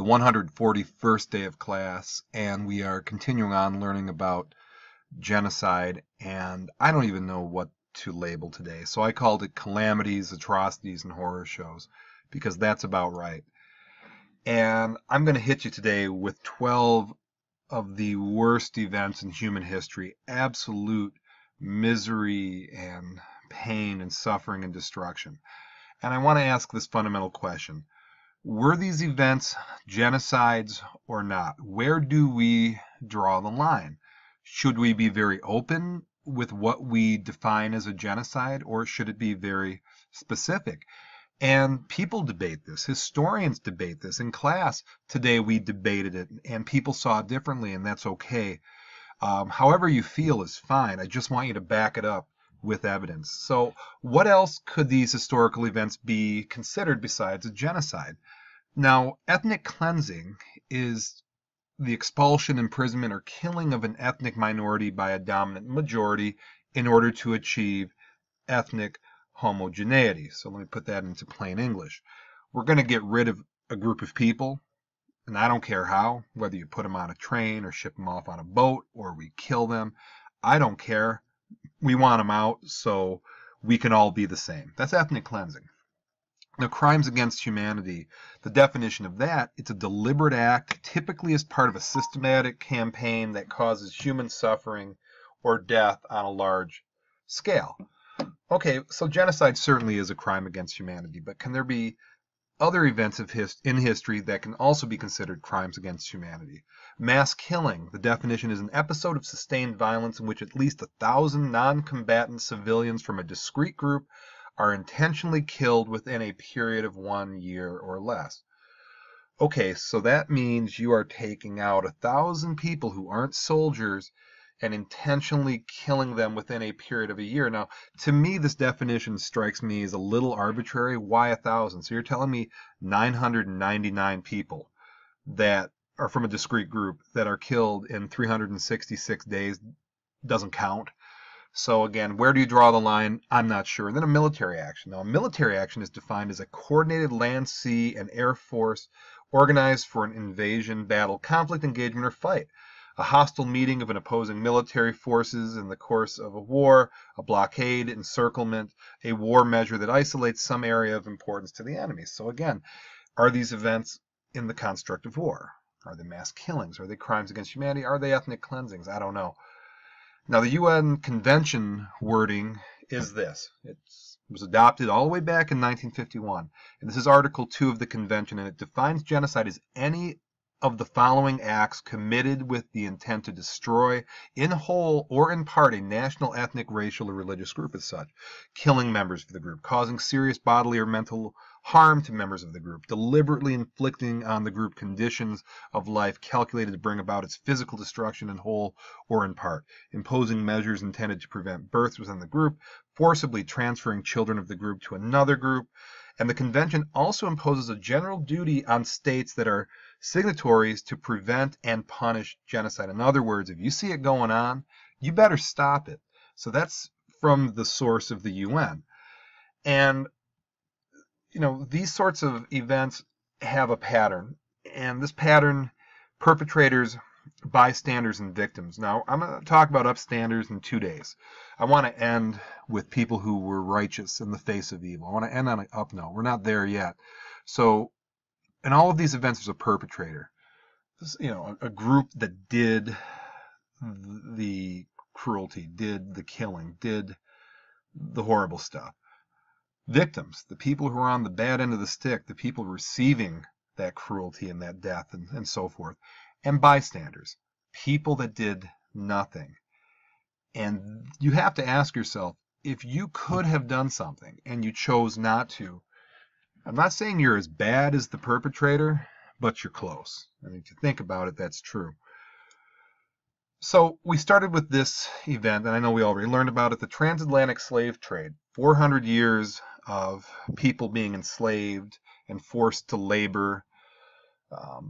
the 141st day of class, and we are continuing on learning about genocide, and I don't even know what to label today. So I called it Calamities, Atrocities, and Horror Shows, because that's about right. And I'm going to hit you today with 12 of the worst events in human history, absolute misery and pain and suffering and destruction. And I want to ask this fundamental question. Were these events genocides or not? Where do we draw the line? Should we be very open with what we define as a genocide, or should it be very specific? And people debate this. Historians debate this. In class today, we debated it, and people saw it differently, and that's okay. However you feel is fine. I just want you to back it up with evidence. So what else could these historical events be considered besides a genocide? Now, ethnic cleansing is the expulsion, imprisonment, or killing of an ethnic minority by a dominant majority in order to achieve ethnic homogeneity. So let me put that into plain English. We're going to get rid of a group of people, and I don't care how, whether you put them on a train or ship them off on a boat or we kill them. I don't care. We want them out so we can all be the same. That's ethnic cleansing. Now, crimes against humanity, the definition of that, it's a deliberate act, typically as part of a systematic campaign that causes human suffering or death on a large scale. Okay, so genocide certainly is a crime against humanity, but can there be other events in history that can also be considered crimes against humanity? Mass killing, the definition is an episode of sustained violence in which at least 1,000 non-combatant civilians from a discrete group are intentionally killed within a period of 1 year or less. Okay, so that means you are taking out 1,000 people who aren't soldiers and intentionally killing them within a period of a year. Now, to me, this definition strikes me as a little arbitrary. Why 1,000? So you're telling me 999 people that are from a discrete group that are killed in 366 days doesn't count? So again, where do you draw the line? I'm not sure. And then a military action. Now, a military action is defined as a coordinated land, sea, and air force organized for an invasion, battle, conflict, engagement, or fight. A hostile meeting of an opposing military forces in the course of a war, a blockade, encirclement, a war measure that isolates some area of importance to the enemy. So again, are these events in the construct of war? Are they mass killings? Are they crimes against humanity? Are they ethnic cleansings? I don't know. Now, the UN Convention wording is this. It was adopted all the way back in 1951. And this is Article 2 of the Convention, and it defines genocide as any of the following acts committed with the intent to destroy, in whole or in part, a national, ethnic, racial, or religious group as such. Killing members of the group, causing serious bodily or mental harm to members of the group, deliberately inflicting on the group conditions of life calculated to bring about its physical destruction in whole or in part, imposing measures intended to prevent births within the group, forcibly transferring children of the group to another group. And the convention also imposes a general duty on states that are signatories to prevent and punish genocide. In other words, if you see it going on, you better stop it. So that's from the source of the UN. And these sorts of events have a pattern, and this pattern, perpetrators, bystanders, and victims. Now, I'm going to talk about upstanders in 2 days. I want to end with people who were righteous in the face of evil. I want to end on an up note. We're not there yet. So, in all of these events, there's a perpetrator. A group that did the cruelty, did the killing, did the horrible stuff. Victims, the people who are on the bad end of the stick, the people receiving that cruelty and that death and so forth. And bystanders, people that did nothing. And you have to ask yourself, if you could have done something and you chose not to, I'm not saying you're as bad as the perpetrator, but you're close. And if you think about it, that's true. So we started with this event, and I know we already learned about it, the transatlantic slave trade. 400 years of people being enslaved and forced to labor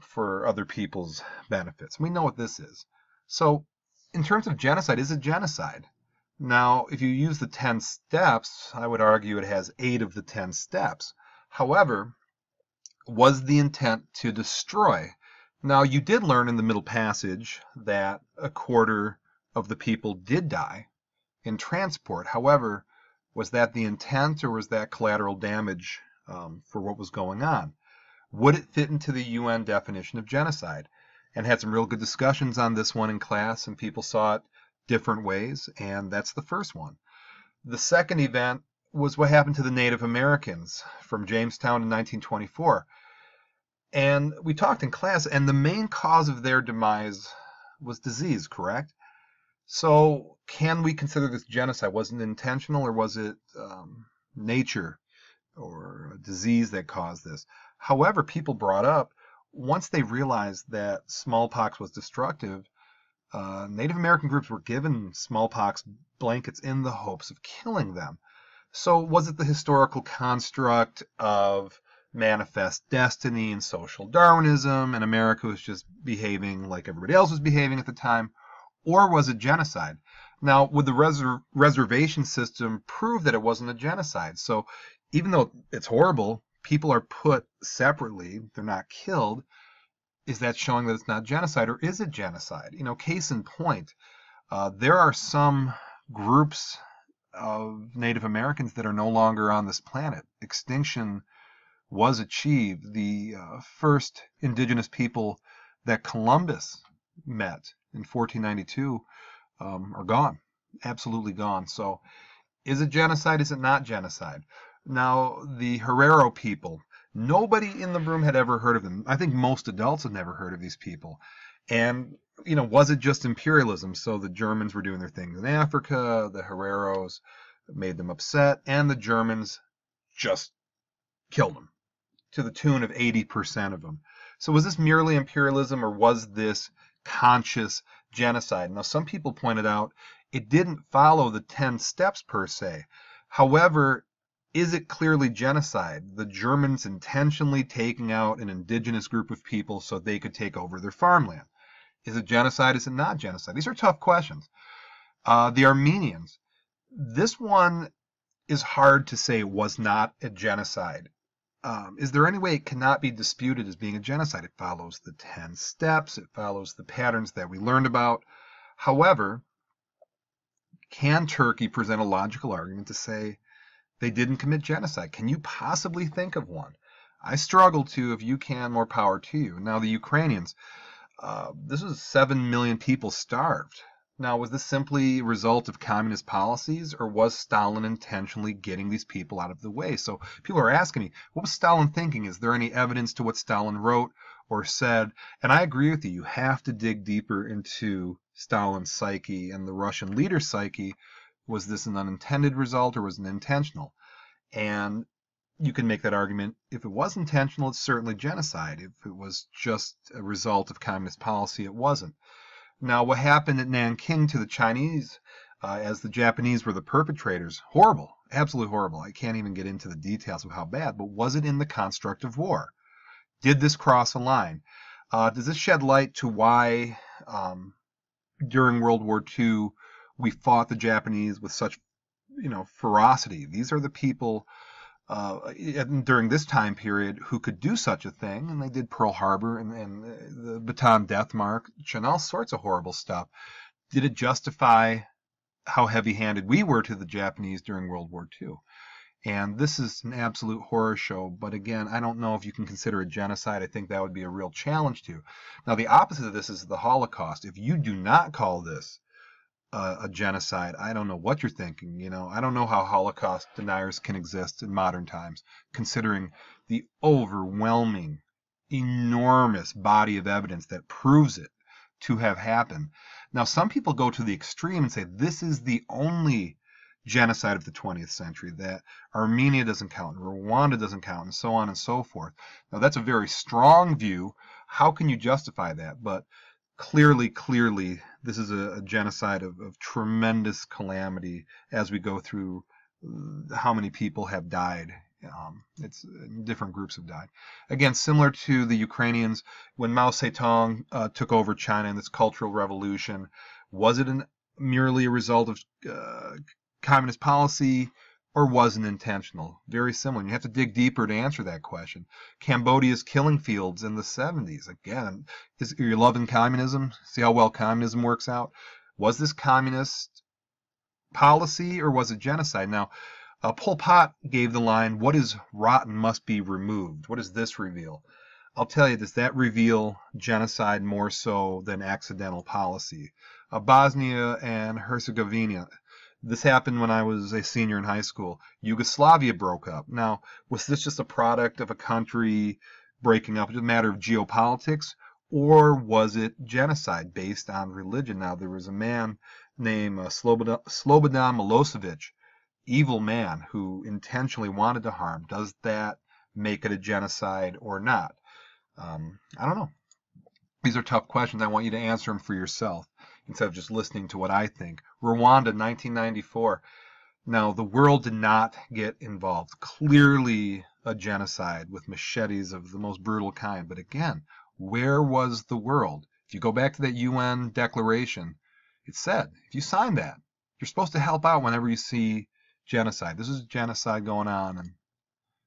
for other people's benefits. We know what this is. So in terms of genocide, is it genocide? Now, if you use the 10 steps, I would argue it has 8 of the 10 steps. However, was the intent to destroy. Now, you did learn in the Middle Passage that a quarter of the people did die in transport. However, was that the intent, or was that collateral damage for what was going on? Would it fit into the UN definition of genocide? And had some real good discussions on this one in class, and people saw it different ways, and that's the first one. The second event was what happened to the Native Americans from Jamestown in 1924. And we talked in class, and the main cause of their demise was disease, correct? So can we consider this genocide? Was it intentional, or was it nature or a disease that caused this? However, people brought up, once they realized that smallpox was destructive, Native American groups were given smallpox blankets in the hopes of killing them. So was it the historical construct of manifest destiny and social Darwinism, and America was just behaving like everybody else was behaving at the time? Or was it genocide? Now, would the reservation system prove that it wasn't a genocide? So even though it's horrible, people are put separately, they're not killed. Is that showing that it's not genocide, or is it genocide? You know, case in point, there are some groups of Native Americans that are no longer on this planet. Extinction was achieved. The first indigenous people that Columbus met in 1492 are gone, absolutely gone. So is it genocide? Is it not genocide? Now, the Herero people, nobody in the room had ever heard of them. I think most adults had never heard of these people. And, you know, was it just imperialism? So the Germans were doing their things in Africa, the Hereros made them upset, and the Germans just killed them to the tune of 80% of them. So was this merely imperialism, or was this conscious genocide? Now, some people pointed out it didn't follow the 10 steps per se. However, is it clearly genocide? The Germans intentionally taking out an indigenous group of people so they could take over their farmland. Is it genocide? Is it not genocide? These are tough questions. The Armenians. This one is hard to say was not a genocide. Is there any way it cannot be disputed as being a genocide? It follows the 10 steps. It follows the patterns that we learned about. However, can Turkey present a logical argument to say they didn't commit genocide? Can you possibly think of one? I struggle to. If you can, more power to you. Now, the Ukrainians, this was 7 million people starved. Now, was this simply a result of communist policies, or was Stalin intentionally getting these people out of the way? So people are asking me, what was Stalin thinking? Is there any evidence to what Stalin wrote or said? And I agree with you. You have to dig deeper into Stalin's psyche and the Russian leader's psyche. Was this an unintended result, or was it intentional? And you can make that argument. If it was intentional, it's certainly genocide. If it was just a result of communist policy, it wasn't. Now, what happened at Nanking to the Chinese, as the Japanese were the perpetrators, horrible, absolutely horrible. I can't even get into the details of how bad, but was it in the construct of war? Did this cross a line? Does this shed light to why during World War II we fought the Japanese with such, ferocity? These are the people during this time period who could do such a thing, and they did Pearl Harbor and the Bataan Death March and all sorts of horrible stuff. Did it justify how heavy-handed we were to the Japanese during World War II? And this is an absolute horror show, but again, I don't know if you can consider it genocide. I think that would be a real challenge to. Now, the opposite of this is the Holocaust. If you do not call this a genocide, I don't know what you're thinking. I don't know how Holocaust deniers can exist in modern times, considering the overwhelming, enormous body of evidence that proves it to have happened. Now, some people go to the extreme and say this is the only genocide of the 20th century, that Armenia doesn't count, and Rwanda doesn't count, and so on and so forth. Now, that's a very strong view. How can you justify that? But clearly, this is a genocide of tremendous calamity as we go through how many people have died. It's different groups have died. Again, similar to the Ukrainians, when Mao Zedong took over China in this Cultural Revolution, was it merely a result of communist policy, or wasn't intentional? Very similar. You have to dig deeper to answer that question. Cambodia's killing fields in the 70s. Again, are you loving communism? See how well communism works out? Was this communist policy or was it genocide? Now, Pol Pot gave the line, "What is rotten must be removed." What does this reveal? I'll tell you, does that reveal genocide more so than accidental policy? Bosnia and Herzegovina. This happened when I was a senior in high school. Yugoslavia broke up. Now, was this just a product of a country breaking up? It was a matter of geopolitics, or was it genocide based on religion? Now, there was a man named Slobodan Milosevic, evil man, who intentionally wanted to harm. Does that make it a genocide or not? I don't know. These are tough questions. I want you to answer them for yourself instead of just listening to what I think. Rwanda, 1994. Now, the world did not get involved. Clearly a genocide with machetes of the most brutal kind. But again, where was the world? If you go back to that UN declaration, it said, if you sign that, you're supposed to help out whenever you see genocide. This is genocide going on, and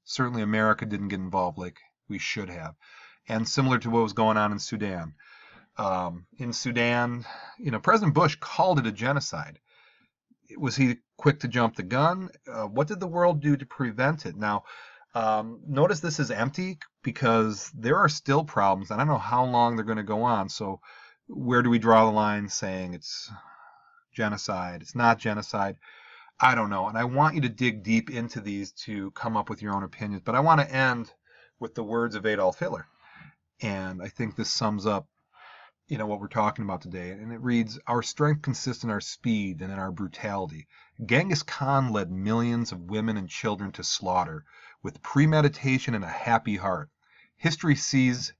certainly America didn't get involved like we should have. And similar to what was going on in Sudan. In Sudan, President Bush called it a genocide. Was he quick to jump the gun? What did the world do to prevent it? Now, notice this is empty because there are still problems, and I don't know how long they're going to go on. So where do we draw the line saying it's genocide, it's not genocide? I don't know. And I want you to dig deep into these to come up with your own opinions. But I want to end with the words of Adolf Hitler. And I think this sums up, what we're talking about today. And it reads, "Our strength consists in our speed and in our brutality. Genghis Khan led millions of women and children to slaughter with premeditation and a happy heart. History sees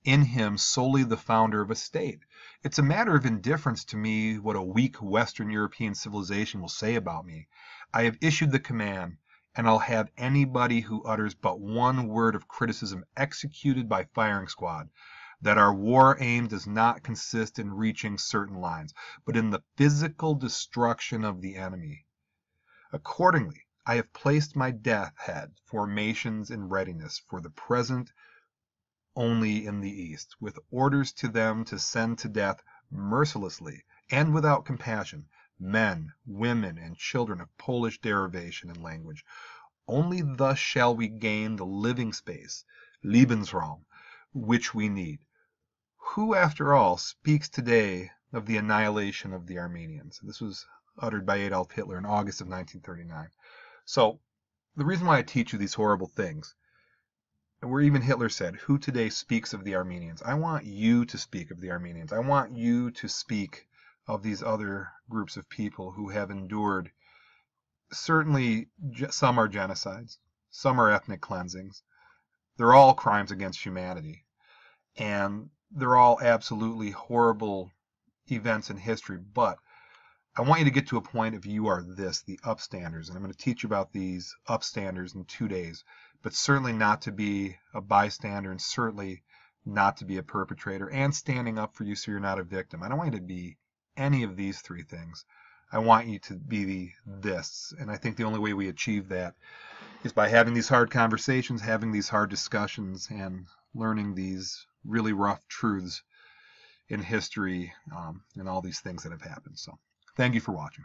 in him solely the founder of a state. It's a matter of indifference to me what a weak Western European civilization will say about me. I have issued the command, and I'll have anybody who utters but one word of criticism executed by firing squad. That our war aim does not consist in reaching certain lines, but in the physical destruction of the enemy. Accordingly, I have placed my death head formations in readiness for the present only in the East, with orders to them to send to death mercilessly and without compassion men, women, and children of Polish derivation and language. Only thus shall we gain the living space, Lebensraum, which we need. Who, after all, speaks today of the annihilation of the Armenians?" This was uttered by Adolf Hitler in August of 1939. So, the reason why I teach you these horrible things, where even Hitler said, "Who today speaks of the Armenians?" I want you to speak of the Armenians. I want you to speak of these other groups of people who have endured. Certainly, some are genocides, some are ethnic cleansings. They're all crimes against humanity. And they're all absolutely horrible events in history. But I want you to get to a point of you are this, the upstanders. And I'm going to teach you about these upstanders in 2 days. But certainly not to be a bystander, and certainly not to be a perpetrator, and standing up for you so you're not a victim. I don't want you to be any of these 3 things. I want you to be this. And I think the only way we achieve that is by having these hard conversations, having these hard discussions, and learning these really rough truths in history and all these things that have happened. So thank you for watching.